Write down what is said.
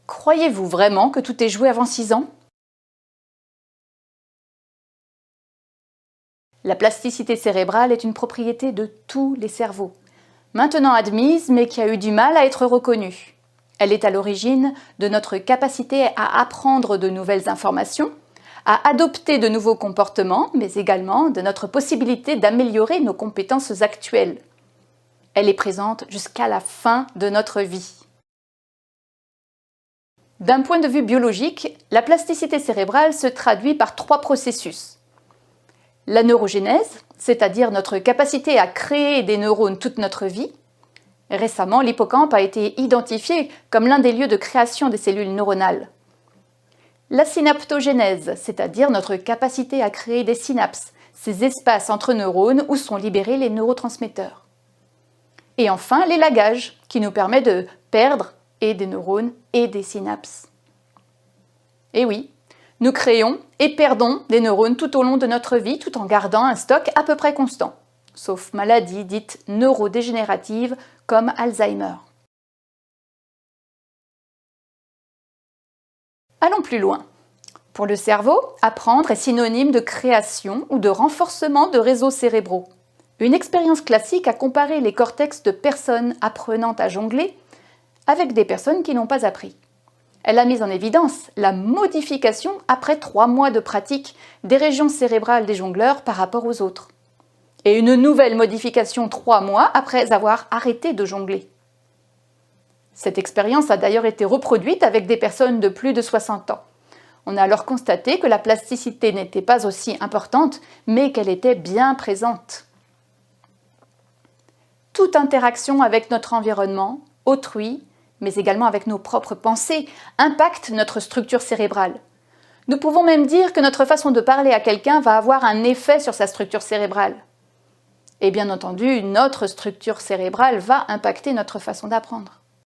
Croyez-vous vraiment que tout est joué avant 6 ans? La plasticité cérébrale est une propriété de tous les cerveaux, maintenant admise mais qui a eu du mal à être reconnue. Elle est à l'origine de notre capacité à apprendre de nouvelles informations, à adopter de nouveaux comportements, mais également de notre possibilité d'améliorer nos compétences actuelles. Elle est présente jusqu'à la fin de notre vie. D'un point de vue biologique, la plasticité cérébrale se traduit par 3 processus. La neurogénèse, c'est-à-dire notre capacité à créer des neurones toute notre vie. Récemment, l'hippocampe a été identifié comme l'un des lieux de création des cellules neuronales. La synaptogénèse, c'est-à-dire notre capacité à créer des synapses, ces espaces entre neurones où sont libérés les neurotransmetteurs. Et enfin, l'élagage, qui nous permet de perdre et des neurones et des synapses. Et oui, nous créons et perdons des neurones tout au long de notre vie tout en gardant un stock à peu près constant, sauf maladies dites neurodégénératives comme Alzheimer. Allons plus loin. Pour le cerveau, apprendre est synonyme de création ou de renforcement de réseaux cérébraux. Une expérience classique a comparé les cortex de personnes apprenant à jongler avec des personnes qui n'ont pas appris. Elle a mis en évidence la modification après 3 mois de pratique des régions cérébrales des jongleurs par rapport aux autres. Et une nouvelle modification 3 mois après avoir arrêté de jongler. Cette expérience a d'ailleurs été reproduite avec des personnes de plus de 60 ans. On a alors constaté que la plasticité n'était pas aussi importante, mais qu'elle était bien présente. Toute interaction avec notre environnement, autrui, mais également avec nos propres pensées, impacte notre structure cérébrale. Nous pouvons même dire que notre façon de parler à quelqu'un va avoir un effet sur sa structure cérébrale. Et bien entendu, notre structure cérébrale va impacter notre façon d'apprendre.